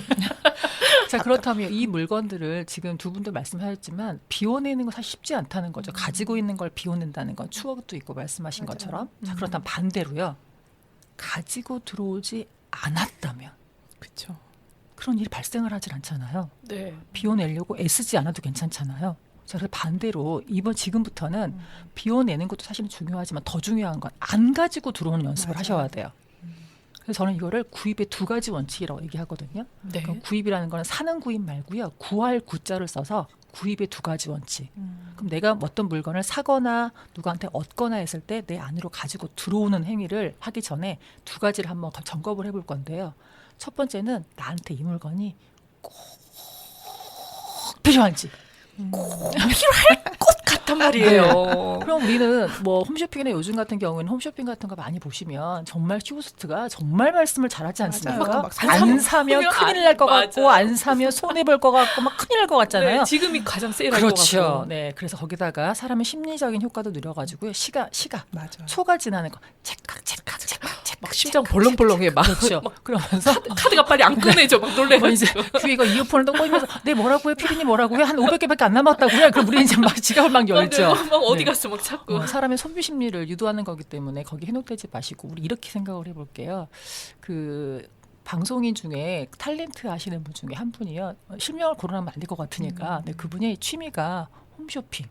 자, 그렇다면 이 물건들을 지금 두 분도 말씀하셨지만 비워내는 건 사실 쉽지 않다는 거죠. 가지고 있는 걸 비워낸다는 건 추억도 있고 말씀하신 맞아요. 것처럼. 자, 그렇다면 반대로요. 가지고 들어오지 않았다면 그렇죠. 그런 일이 발생을 하질 않잖아요. 네. 비워내려고 애쓰지 않아도 괜찮잖아요. 자, 그래서 반대로 지금부터는 비워내는 것도 사실은 중요하지만 더 중요한 건 안 가지고 들어오는 연습을 맞아요. 하셔야 돼요. 그래서 저는 이거를 구입의 2가지 원칙이라고 얘기하거든요. 네. 그럼 구입이라는 거는 사는 구입 말고요. 구할 구자를 써서 구입의 2가지 원칙. 그럼 내가 어떤 물건을 사거나 누구한테 얻거나 했을 때 내 안으로 가지고 들어오는 행위를 하기 전에 2가지를 한번 더 점검을 해볼 건데요. 첫 번째는 나한테 이 물건이 꼭 필요한지. 같단 말이에요. 그럼 우리는 뭐 홈쇼핑이나 요즘 같은 경우에는 홈쇼핑 같은 거 많이 보시면 정말 쇼호스트가 정말 말씀을 잘하지 않습니까? 맞아요. 막 안 사면 큰일 날 것 같고 맞아요. 안 사면 손해 볼 것 같고 막 큰일 날 것 같잖아요. 네, 지금이 가장 세일할 것 그렇죠. 같고. 네, 그래서 거기다가 사람의 심리적인 효과도 누려가지고요. 시가 맞아. 초가 지나는 거 찰칵 막 심장 벌렁벌렁해 막. 그렇죠. 그러면서 카드가 빨리 안 꺼내죠. 막 놀래가지고. 이제 뒤에 이거 이어폰을 또 꽂으면서 네 뭐라고요? 피디님 뭐라고요? 한 500개밖에 안 남았다고요? 그럼 우리 이제 막 지갑을 막 열죠. 막 어디 네. 갔어 막 찾고. 사람의 소비 심리를 유도하는 거기 때문에 거기 현혹되지 마시고 우리 이렇게 생각을 해볼게요. 그 방송인 중에 탤런트 하시는 분 중에 한 분이요. 실명을 거론하면 안 될 것 같으니까 근데 그분의 취미가 홈쇼핑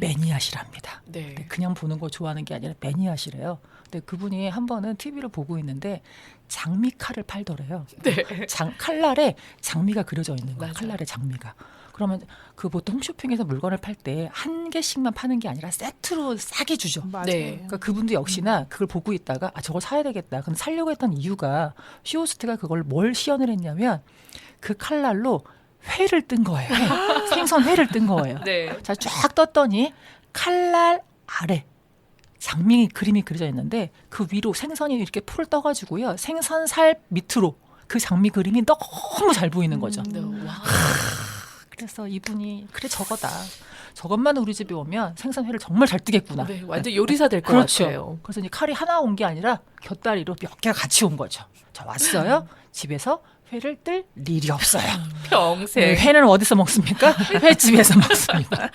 매니아시랍니다. 네. 네, 그냥 보는 거 좋아하는 게 아니라 매니아시래요. 근데 그분이 한 번은 TV를 보고 있는데 장미 칼을 팔더래요. 네. 칼날에 장미가 그려져 있는 거예요. 맞아요. 칼날에 장미가. 그러면 그 보통 홈쇼핑에서 물건을 팔 때 한 개씩만 파는 게 아니라 세트로 싸게 주죠. 맞아요. 네. 그러니까 그분도 역시나 그걸 보고 있다가 아 저걸 사야 되겠다. 근데 사려고 했던 이유가 쇼호스트가 그걸 뭘 시연을 했냐면 그 칼날로 회를 뜬 거예요. 생선 회를 뜬 거예요. 네. 자, 쫙 떴더니 칼날 아래 장미 그림이 그려져 있는데 그 위로 생선이 이렇게 풀 떠가지고요. 생선살 밑으로 그 장미 그림이 너무 잘 보이는 거죠. 네. 와. 그래서 이분이 그래 저거다. 저것만 우리 집에 오면 생선회를 정말 잘 뜨겠구나. 네, 완전 요리사 될 것 그렇죠. 같아요. 그래서 이제 칼이 하나 온 게 아니라 곁다리로 몇 개가 같이 온 거죠. 자 왔어요. 집에서 회를 뜰 일이 없어요. 평생. 네, 회는 어디서 먹습니까? 횟집에서 먹습니다.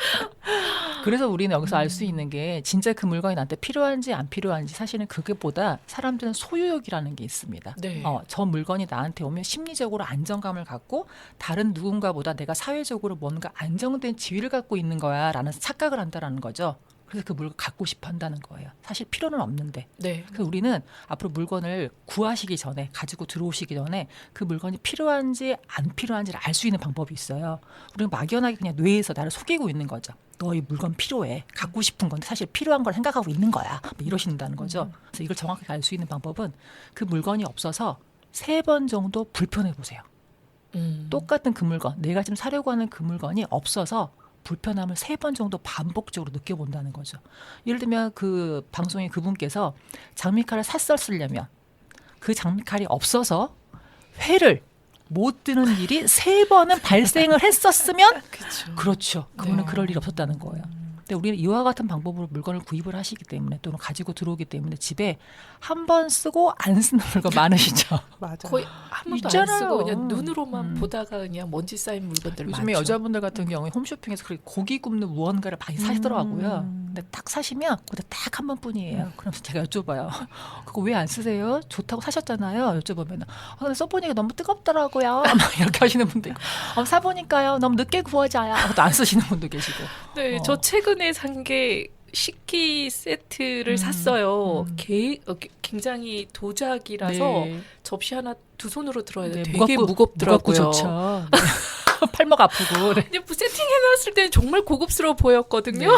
그래서 우리는 여기서 알 수 있는 게 진짜 그 물건이 나한테 필요한지 안 필요한지 사실은 그게보다 사람들은 소유욕이라는 게 있습니다. 네. 저 물건이 나한테 오면 심리적으로 안정감을 갖고 다른 누군가보다 내가 사회적으로 뭔가 안정된 지위를 갖고 있는 거야 라는 착각을 한다라는 거죠. 그래서 그 물건 갖고 싶어 한다는 거예요. 사실 필요는 없는데. 네. 그래서 우리는 앞으로 물건을 구하시기 전에 가지고 들어오시기 전에 그 물건이 필요한지 안 필요한지를 알 수 있는 방법이 있어요. 우리는 막연하게 그냥 뇌에서 나를 속이고 있는 거죠. 너 이 물건 필요해. 갖고 싶은 건데 사실 필요한 걸 생각하고 있는 거야. 뭐 이러신다는 거죠. 그래서 이걸 정확하게 알 수 있는 방법은 그 물건이 없어서 3번 정도 불편해 보세요. 똑같은 그 물건, 내가 지금 사려고 하는 그 물건이 없어서 불편함을 3번 정도 반복적으로 느껴본다는 거죠. 예를 들면 그 방송인 그분께서 장미칼을 샀었으려면 그 장미칼이 없어서 회를 못 드는 일이 3번은 발생을 했었으면 그렇죠. 그분은 네. 그럴 일이 없었다는 거예요. 근데 우리는 이와 같은 방법으로 물건을 구입을 하시기 때문에 또는 가지고 들어오기 때문에 집에 한 번 쓰고 안 쓰는 물건 많으시죠. 맞아. 거의 한 번도 안 있잖아요. 쓰고 그냥 눈으로만 보다가 그냥 먼지 쌓인 물건들 요즘에 많죠. 여자분들 같은 경우에 홈쇼핑에서 그렇게 고기 굽는 무언가를 많이 사시더라고요. 근데 딱 사시면 그때 딱 한 번뿐이에요. 그러면서 제가 여쭤봐요. 그거 왜 안 쓰세요? 좋다고 사셨잖아요. 여쭤보면 근데 써보니까 너무 뜨겁더라고요. 막 이렇게 하시는 분도 있고 사보니까요. 너무 늦게 구워져요. 또 안 쓰시는 분도 계시고. 네, 저 최근에 산 게 식기 세트를 샀어요. 굉장히 도자기라서 네. 접시 하나 2손으로 들어야 돼요. 네, 되게 무겁더라고요. 무겁고 좋죠. 네. 팔목 아프고. 네. 근데 세팅해놨을 때는 정말 고급스러워 보였거든요. 네.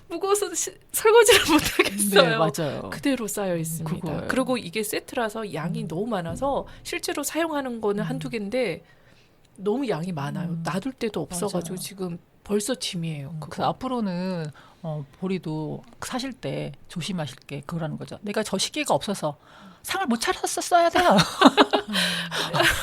무거워서 설거지를 못하겠어요. 네, 맞아요. 그대로 쌓여 있습니다. 그거예요. 그리고 이게 세트라서 양이 너무 많아서 실제로 사용하는 거는 한두 개인데 너무 양이 많아요. 놔둘 데도 없어가지고 맞아요. 지금 벌써 짐이에요. 그래서 그거. 앞으로는 보리도 사실 때 조심하실 게 그거라는 거죠. 내가 저 시계가 없어서 상을 못 차렸었어야 돼요.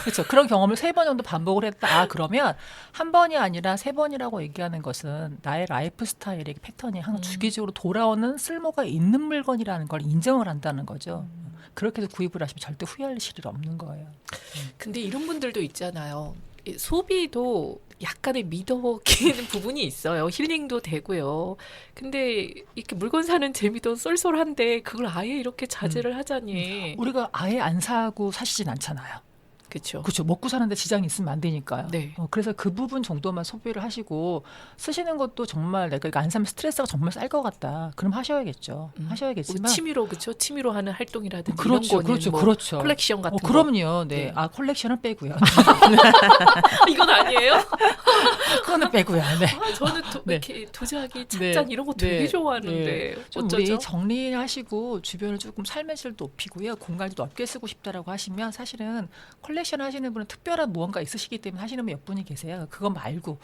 그렇죠. 그런 경험을 3번 정도 반복을 했다. 그러면 한 번이 아니라 3번이라고 얘기하는 것은 나의 라이프 스타일의 패턴이 항상 주기적으로 돌아오는 쓸모가 있는 물건이라는 걸 인정을 한다는 거죠. 그렇게 해서 구입을 하시면 절대 후회할 일이 없는 거예요. 근데 이런 분들도 있잖아요. 이 소비도 약간의 미덕인 부분이 있어요. 힐링도 되고요. 근데 이렇게 물건 사는 재미도 쏠쏠한데 그걸 아예 이렇게 자제를 하자니. 우리가 아예 안 사고 사시진 않잖아요. 그렇죠. 그렇죠. 먹고 사는데 지장이 있으면 안 되니까요. 네. 그래서 그 부분 정도만 소비를 하시고 쓰시는 것도 정말 내가 이거 안 사면 스트레스가 정말 쌀 것 같다. 그럼 하셔야겠죠. 하셔야겠지만 뭐 취미로 그렇죠. 취미로 하는 활동이라든지 그렇죠, 이런 거는 그렇죠, 뭐 그렇죠. 컬렉션 같은 거. 그럼요. 네. 네. 콜렉션은 빼고요. 이건 아니에요? 그거는 빼고요. 네. 저는 네. 이렇게 도자기 찻잔 네. 이런 거 되게 네. 좋아하는데 좀 어쩌죠? 우리 정리하시고 주변을 조금 삶의 질 높이고요. 공간을 넓게 쓰고 싶다라고 하시면 사실은 컬렉션 하시는 분은 특별한 무언가 있으시기 때문에 하시는 분 몇 분이 계세요. 그거 말고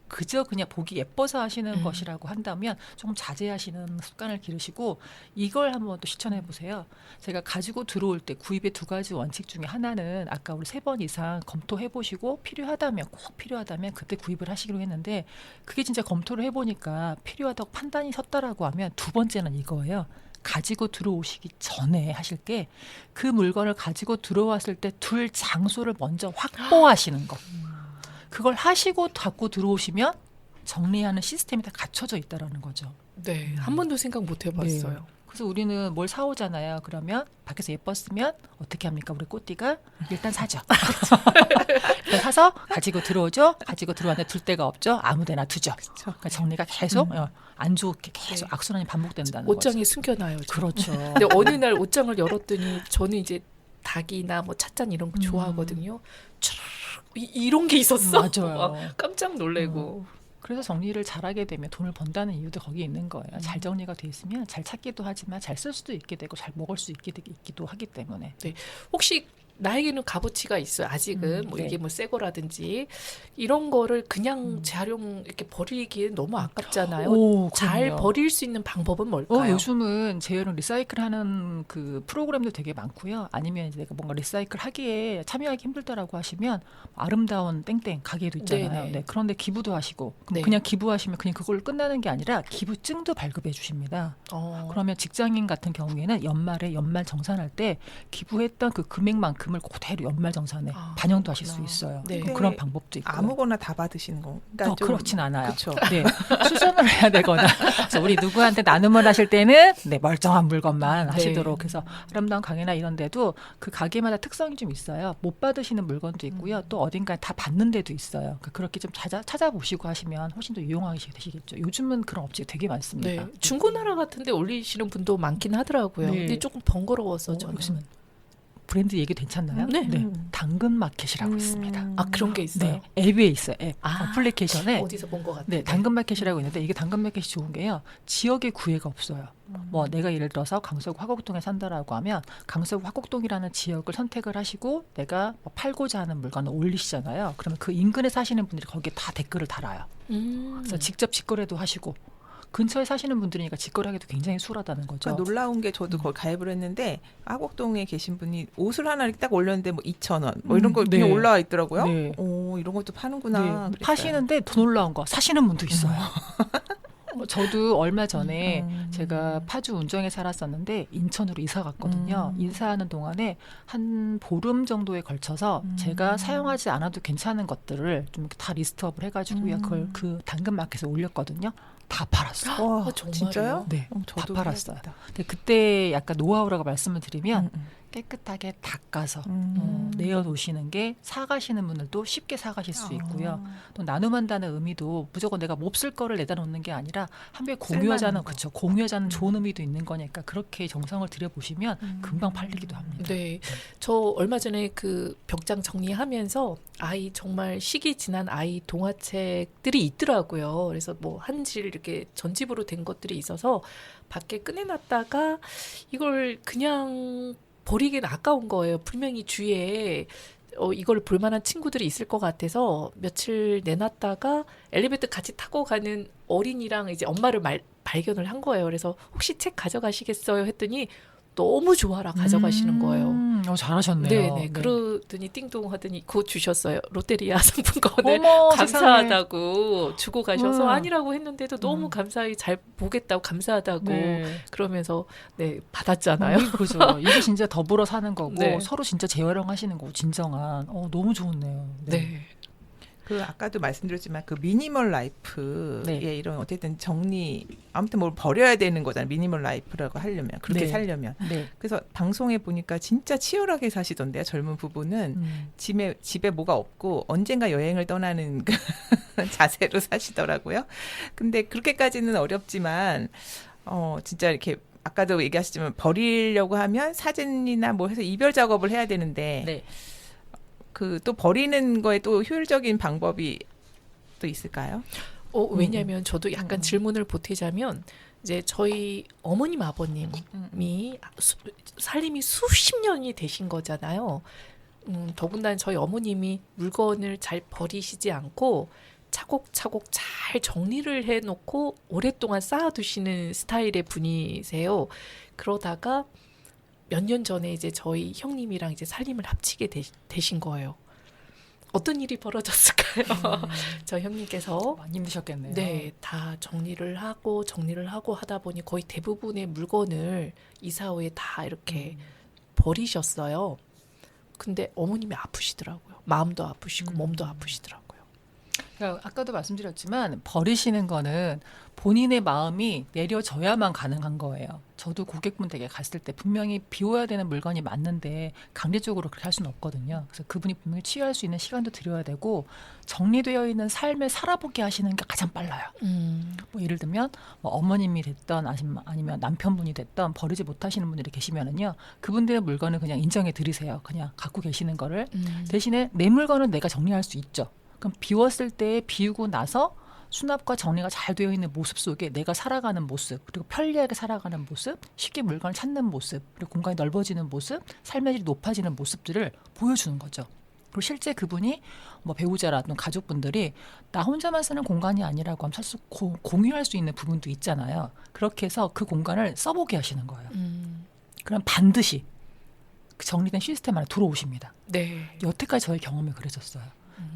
그저 그냥 보기 예뻐서 하시는 것이라고 한다면 조금 자제하시는 습관을 기르시고 이걸 한번 또 실천해 보세요. 제가 가지고 들어올 때 구입의 2가지 원칙 중에 하나는 아까 우리 3번 이상 검토해 보시고 필요하다면 꼭 필요하다면 그때 구입을 하시기로 했는데 그게 진짜 검토를 해보니까 필요하다고 판단이 섰다라고 하면 2번째는 이거예요. 가지고 들어오시기 전에 하실 게 그 물건을 가지고 들어왔을 때 둘 장소를 먼저 확보하시는 거. 그걸 하시고 갖고 들어오시면 정리하는 시스템이 다 갖춰져 있다라는 거죠. 네, 한 번도 생각 못 해봤어요. 네. 그래서 우리는 뭘 사오잖아요. 그러면 밖에서 예뻤으면 어떻게 합니까? 우리 꼬띠가 일단 사죠. 일단 사서 가지고 들어오죠. 가지고 들어왔는데 둘 데가 없죠. 아무데나 두죠. 그러니까 정리가 계속 안 좋게 계속 네. 악순환이 반복된다는 거죠. 옷장에 숨겨놔요. 저. 그렇죠. 근데 어느 날 옷장을 열었더니 저는 이제 닭이나 뭐 찻잔 이런 거 좋아하거든요. 이런 게 있었어. 맞아요. 막 깜짝 놀래고. 그래서 정리를 잘하게 되면 돈을 번다는 이유도 거기에 있는 거예요. 잘 정리가 돼 있으면 잘 찾기도 하지만 잘 쓸 수도 있게 되고 잘 먹을 수 있기도 하기 때문에. 혹시 나에게는 값어치가 있어요. 아직은 뭐 네. 이게 뭐 새 거라든지 이런 거를 그냥 재활용 이렇게 버리기엔 너무 아깝잖아요. 오, 잘 그럼요. 버릴 수 있는 방법은 뭘까요? 요즘은 재활용 리사이클하는 그 프로그램도 되게 많고요. 아니면 이제 내가 뭔가 리사이클 하기에 참여하기 힘들다라고 하시면 아름다운 땡땡 가게도 있잖아요. 네네. 네, 그런데 기부도 하시고 네. 그냥 기부하시면 그냥 그걸로 끝나는 게 아니라 기부증도 발급해 주십니다. 그러면 직장인 같은 경우에는 연말에 연말 정산할 때 기부했던 그 금액만큼 금을 그대로 연말정산에 아, 반영도 하실 그렇구나. 수 있어요. 네. 뭐 그런 방법도 있고요. 아무거나 다 받으시는 거. 그러니까 좀 그렇진 않아요. 그렇죠. 네, 수선을 해야 되거나 그래서 우리 누구한테 나눔을 하실 때는 네, 멀쩡한 물건만 네. 하시도록 그래서 아름다운 강의나 이런 데도 그 가게마다 특성이 좀 있어요. 못 받으시는 물건도 있고요. 또 어딘가에 다 받는 데도 있어요. 그러니까 그렇게 좀 찾아보시고 하시면 훨씬 더 유용하게 되시겠죠. 요즘은 그런 업체가 되게 많습니다. 네. 중고나라 같은데 올리시는 분도 많긴 하더라고요. 네. 근데 조금 번거로워서 저는. 요즘은 브랜드 얘기 괜찮나요? 네. 당근마켓이라고 있습니다. 아 그런 게 있어요. 네, 앱에 있어요. 앱 아, 어플리케이션에 어디서 본 것 같아요. 네, 당근마켓이라고 있는데 이게 당근마켓이 좋은 게요. 지역의 구애가 없어요. 뭐 내가 예를 들어서 강서구 화곡동에 산다라고 하면 강서구 화곡동이라는 지역을 선택을 하시고 내가 뭐 팔고자 하는 물건을 올리시잖아요. 그러면 그 인근에 사시는 분들이 거기에 다 댓글을 달아요. 그래서 직접 직거래도 하시고 근처에 사시는 분들이니까 직거래하기도 굉장히 수월하다는 거죠. 그러니까 놀라운 게 저도 거기 가입을 했는데 화곡동에 계신 분이 옷을 하나 이렇게 딱 올렸는데 뭐 2,000원 뭐 이런 거 그냥 네. 올라와 있더라고요. 네. 오, 이런 것도 파는구나. 네, 그랬어요. 파시는데 더 놀라운 거 사시는 분도 있어요. 저도 얼마 전에 제가 파주 운정에 살았었는데 인천으로 이사 갔거든요. 이사하는 동안에 한 보름 정도에 걸쳐서 제가 사용하지 않아도 괜찮은 것들을 좀 이렇게 다 리스트업을 해가지고요. 그걸 그 당근마켓에 올렸거든요. 다 팔았어요. 와, 아, 정말요? 진짜요? 네, 저도 다 팔았어요. 해야겠다. 근데 그때 약간 노하우라고 말씀을 드리면 깨끗하게 닦아서 내어놓으시는 게 사가시는 분들도 쉽게 사가실 수 있고요. 또 나눔한다는 의미도 무조건 내가 몹쓸 거를 내다 놓는 게 아니라 함께 공유하자는 쓸만한 거. 그렇죠. 공유하자는 좋은 의미도 있는 거니까 그렇게 정성을 들여보시면 금방 팔리기도 합니다. 네, 저 얼마 전에 그 벽장 정리하면서 아이 정말 시기 지난 아이 동화책들이 있더라고요. 그래서 뭐 한질 이렇게 전집으로 된 것들이 있어서 밖에 꺼내놨다가 이걸 그냥 버리기는 아까운 거예요. 분명히 주위에 이걸 볼 만한 친구들이 있을 것 같아서 며칠 내놨다가 엘리베이터 같이 타고 가는 어린이랑 이제 엄마를 발견을 한 거예요. 그래서 혹시 책 가져가시겠어요? 했더니 너무 좋아라 가져가시는 거예요. 잘하셨네요. 네네. 그러더니 띵동 하더니 곧 주셨어요. 롯데리아 상품권을 어머, 감사하다고 주고 가셔서 음. 아니라고 했는데도 너무 감사히 잘 보겠다고 감사하다고 네. 그러면서 네 받았잖아요. 그죠. 이게 진짜 더불어 사는 거고 네. 서로 진짜 재활용하시는 거고 진정한 너무 좋네요. 네. 그 아까도 말씀드렸지만 그 미니멀 라이프의 네. 이런 어쨌든 정리 아무튼 뭘 버려야 되는 거잖아요. 미니멀 라이프라고 하려면 그렇게 네. 살려면. 네. 그래서 방송에 보니까 진짜 치열하게 사시던데요. 젊은 부부는 집에 뭐가 없고 언젠가 여행을 떠나는 그 자세로 사시더라고요. 근데 그렇게까지는 어렵지만 진짜 이렇게 아까도 얘기하셨지만 버리려고 하면 사진이나 뭐 해서 이별 작업을 해야 되는데 네. 그 또 버리는 거에 또 효율적인 방법이 또 있을까요? 왜냐하면 저도 약간 질문을 보태자면 이제 저희 어머님 아버님이 살림이 수십 년이 되신 거잖아요. 더군다나 저희 어머님이 물건을 잘 버리시지 않고 차곡차곡 잘 정리를 해놓고 오랫동안 쌓아두시는 스타일의 분이세요. 그러다가 몇 년 전에 이제 저희 형님이랑 이제 살림을 합치게 되신 거예요. 어떤 일이 벌어졌을까요? 저 형님께서 많이 힘드셨겠네요. 네, 다 정리를 하고 하다 보니 거의 대부분의 물건을 이사 후에 다 이렇게 버리셨어요. 근데 어머님이 아프시더라고요. 마음도 아프시고 몸도 아프시더라고요. 그러니까 아까도 말씀드렸지만 버리시는 거는 본인의 마음이 내려져야만 가능한 거예요. 저도 고객분들에게 갔을 때 분명히 비워야 되는 물건이 맞는데 강제적으로 그렇게 할 수는 없거든요. 그래서 그분이 분명히 치유할 수 있는 시간도 드려야 되고 정리되어 있는 삶을 살아보게 하시는 게 가장 빨라요. 뭐 예를 들면 뭐 어머님이 됐던 아니면 남편분이 됐던 버리지 못하시는 분들이 계시면은요. 그분들의 물건을 그냥 인정해 드리세요. 그냥 갖고 계시는 거를. 대신에 내 물건은 내가 정리할 수 있죠. 그럼 비웠을 때 비우고 나서 수납과 정리가 잘 되어 있는 모습 속에 내가 살아가는 모습, 그리고 편리하게 살아가는 모습, 쉽게 물건을 찾는 모습, 그리고 공간이 넓어지는 모습, 삶의 질이 높아지는 모습들을 보여주는 거죠. 그리고 실제 그분이 뭐 배우자라든 가족분들이 나 혼자만 쓰는 공간이 아니라고 하면 사실 공유할 수 있는 부분도 있잖아요. 그렇게 해서 그 공간을 써보게 하시는 거예요. 그럼 반드시 그 정리된 시스템 안에 들어오십니다. 네. 여태까지 저의 경험이 그랬었어요.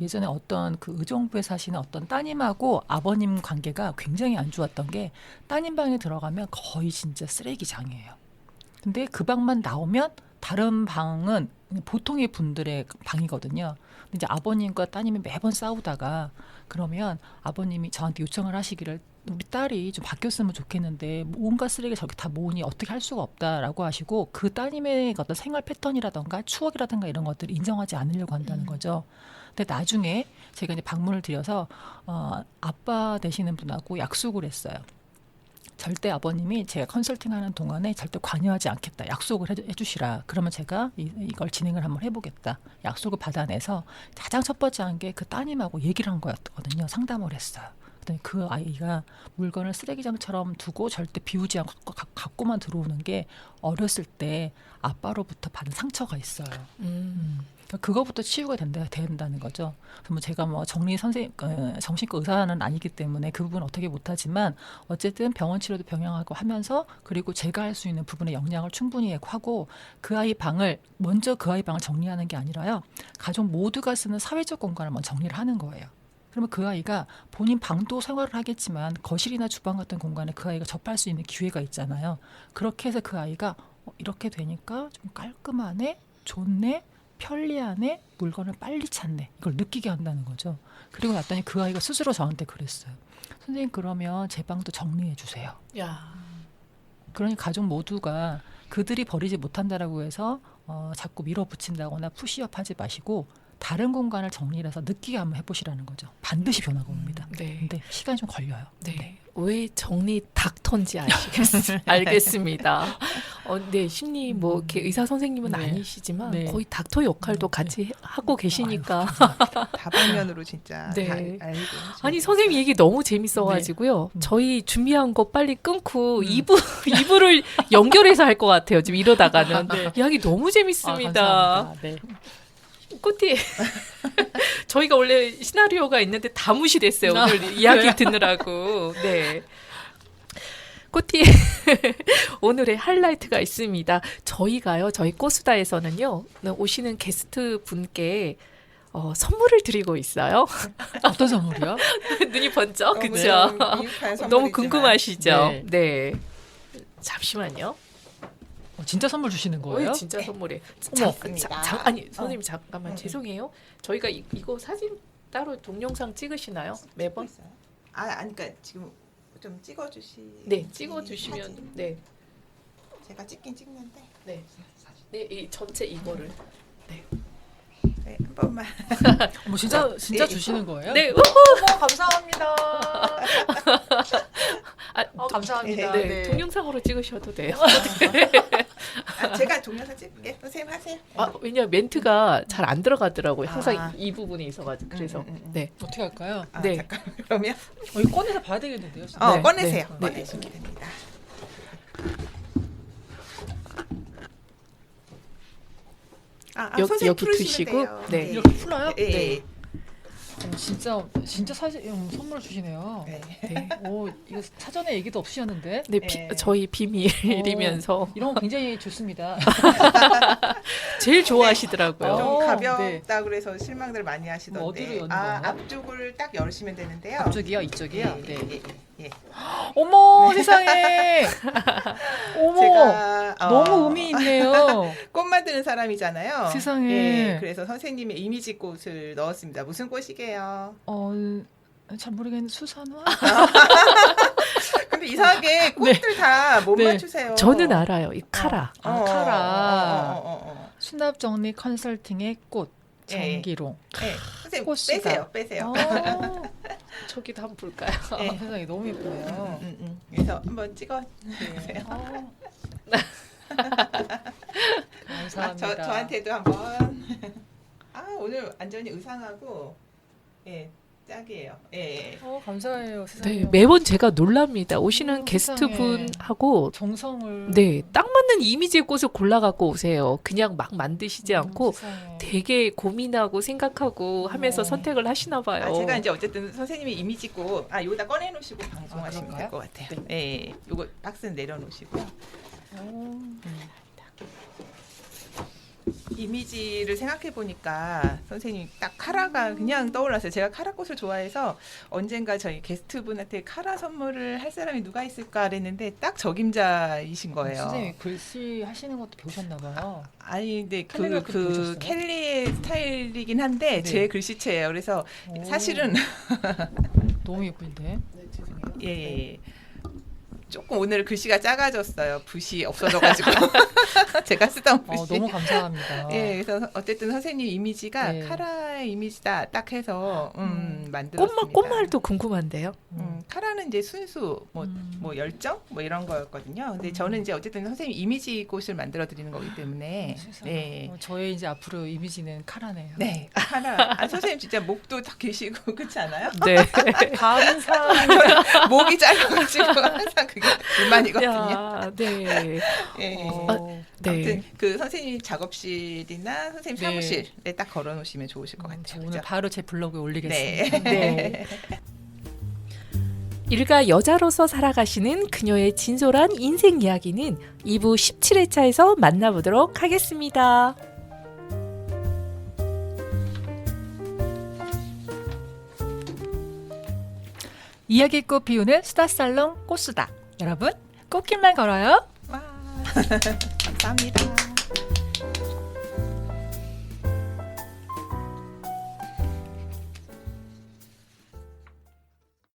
예전에 어떤 그 의정부에 사시는 어떤 따님하고 아버님 관계가 굉장히 안 좋았던 게 따님 방에 들어가면 거의 진짜 쓰레기장이에요. 근데 그 방만 나오면 다른 방은 보통의 분들의 방이거든요. 근데 이제 아버님과 따님이 매번 싸우다가 그러면 아버님이 저한테 요청을 하시기를 우리 딸이 좀 바뀌었으면 좋겠는데 온갖 쓰레기 저렇게 다 모으니 어떻게 할 수가 없다라고 하시고 그 따님의 어떤 생활 패턴이라던가 추억이라든가 이런 것들을 인정하지 않으려고 한다는 거죠. 근데 나중에 제가 이제 방문을 드려서 아빠 되시는 분하고 약속을 했어요. 절대 아버님이 제가 컨설팅하는 동안에 절대 관여하지 않겠다. 약속을 해주시라. 그러면 제가 이걸 진행을 한번 해보겠다. 약속을 받아내서 가장 첫 번째 한 게 그 따님하고 얘기를 한 거였거든요. 상담을 했어요. 그랬더니 그 아이가 물건을 쓰레기장처럼 두고 절대 비우지 않고 갖고만 들어오는 게 어렸을 때 아빠로부터 받은 상처가 있어요. 그러니까 그거부터 치유가 된다는 거죠. 그래서 뭐 제가 뭐 정신과 의사는 아니기 때문에 그 부분은 어떻게 못하지만 어쨌든 병원 치료도 병행하고 하면서 그리고 제가 할 수 있는 부분의 역량을 충분히 하고 그 아이 방을 먼저 그 아이 방을 정리하는 게 아니라요. 가족 모두가 쓰는 사회적 공간을 먼저 정리를 하는 거예요. 그러면 그 아이가 본인 방도 생활을 하겠지만 거실이나 주방 같은 공간에 그 아이가 접할 수 있는 기회가 있잖아요. 그렇게 해서 그 아이가 이렇게 되니까 좀 깔끔하네, 좋네, 편리하네, 물건을 빨리 찾네. 이걸 느끼게 한다는 거죠. 그리고 났더니 그 아이가 스스로 저한테 그랬어요. 선생님 그러면 제 방도 정리해 주세요. 야. 그러니 가족 모두가 그들이 버리지 못한다라고 해서 자꾸 밀어붙인다거나 푸시업 하지 마시고 다른 공간을 정리를 해서 느끼게 한번 해보시라는 거죠. 반드시 변화가 옵니다. 네. 근데 시간이 좀 걸려요. 네. 왜 정리 닥터인지 알겠습니다. 네, 심리 뭐 이렇게 의사 선생님은 네. 아니시지만 네. 거의 닥터 역할도 같이 하고 계시니까. 다방면으로 진짜 네. 다 알고. 아니 선생님 얘기 너무 재밌어가지고요. 저희 준비한 거 빨리 끊고 2부를 연결해서 할 것 같아요. 지금 이러다가는 이야기 너무 재밌습니다. 감사합니다. 네. 꼬티 저희가 원래 시나리오가 있는데 다 무시됐어요. 오늘 이야기 듣느라고. 네. 꼬티 오늘의 하이라이트가 있습니다. 저희가요. 저희 꼬수다에서는요. 오시는 게스트 분께 선물을 드리고 있어요. 어떤 선물이요? 눈이 번쩍. 너무 그렇죠? 미흡한 너무 선물이지만. 궁금하시죠? 네. 네. 잠시만요. 진짜 선물 주시는 거예요? 진짜 선물이. 어머. 아니 선생님 잠깐만 죄송해요. 저희가 이거 사진 따로 동영상 찍으시나요? 매번? 있어요? 아니 그러니까 지금 좀 찍어주시. 네, 찍어주시면 네, 제가 찍긴 찍는데. 네, 네, 이 전체 이거를. 네, 한 번만. 뭐 진짜 예, 주시는 거예요? 네, 감사합니다. 감사합니다. 네, 네. 동영상으로 찍으셔도 돼요. 제가 동영상 찍을게. 선생님 하세요. 왜냐 멘트가 잘 안 들어가더라고요. 항상 아. 이 부분이 있어가지고 그래서 네, 어떻게 할까요? 네. 잠깐 그러면 이거 꺼내서 봐야 되겠는데요. 진짜? 네, 꺼내세요. 네. 꺼내시면 됩니다. 선생님 여기 풀으시면 두시고, 돼요. 네. 이렇게 풀어요? 네. 네. 진짜 사진 선물을 주시네요. 네. 네, 이거 사전에 얘기도 없으셨는데 네, 네. 저희 비밀이면서 이런 거 굉장히 좋습니다. 제일 좋아하시더라고요. 좀 네. 가볍다 그래서 실망들 많이 하시던데. 어디로 여는 아, 거예요? 앞쪽을 딱 열으시면 되는데요. 앞쪽이요, 이쪽이요. 예, 예, 예. 어머 세상에. 어머 제가 너무 의미 있네요. 꽃 만드는 사람이잖아요. 세상에. 예, 그래서 선생님의 이미지 꽃을 넣었습니다. 무슨 꽃이게요? 잘 모르겠는데 수산화? 근데 이상하게 꽃들 다 못 네. 맞추세요. 저는 알아요. 이 카라. 카라. 수납 정리 컨설팅의 꽃 예. 정기롱. 네. 선생님 꽃이다. 빼세요. 저기도 한번 볼까요? 네. 세상에 너무 예쁘네요. 그래서 한번 찍어. 네. 아, 감사합니다. 저한테도 한번. 오늘 완전히 의상하고 짝이에요. 예. 감사해요. 세상에. 네, 매번 제가 놀랍니다. 오시는 세상에. 게스트분하고 정성을. 네, 딱 맞는 이미지의 꽃을 골라갖고 오세요. 그냥 막 만드시지 않고 세상에. 되게 고민하고 생각하고 하면서 선택을 하시나 봐요. 제가 이제 어쨌든 선생님의 이미지 꽃 여기다 꺼내 놓으시고 방송하시면 그럴까요? 될 것 같아요. 예. 요거 박스는 내려 놓으시고요. 이미지를 생각해 보니까 선생님 딱 카라가 그냥 떠올랐어요. 제가 카라꽃을 좋아해서 언젠가 저희 게스트분한테 카라 선물을 할 사람이 누가 있을까 그랬는데 딱 적임자이신 거예요. 선생님 글씨 하시는 것도 배우셨나 봐요. 아니 근데 캘리그래피 그 배우셨어요? 캘리의 스타일이긴 한데 네. 제 글씨체예요. 그래서 오, 사실은 너무 예쁜데. 예. 조금 오늘 글씨가 작아졌어요. 붓이 없어져가지고 제가 쓰던 붓이. 너무 감사합니다. 예, 그래서 어쨌든 선생님 이미지가 네. 카라의 이미지다 딱 해서 만들었습니다. 꽃말도 궁금한데요. 카라는 이제 순수, 뭐 열정, 뭐 이런 거였거든요. 근데 저는 이제 어쨌든 선생님 이미지 꽃을 만들어 드리는 거기 때문에, 세상에. 네, 저의 이제 앞으로 이미지는 카라네요. 네, 카라. 아, 선생님 진짜 목도 딱 기시고 그렇지 않아요? 네. 감사합니다. 목이 짧아가지고 항상 그게 불만이거든요. 야, 네. 예. 어, 네. 아무튼 그 선생님 작업실이나 선생님 네. 사무실에 딱 걸어놓으시면 좋으실 것 저 같아요. 오늘 그죠? 바로 제 블로그에 올리겠습니다. 네. 네. 일가 여자로서 살아가시는 그녀의 진솔한 인생 이야기는 2부 17회차에서 만나보도록 하겠습니다. 이야기꽃 피우는 수다살롱 꽃수다. 여러분 꽃길만 걸어요. 와, 감사합니다.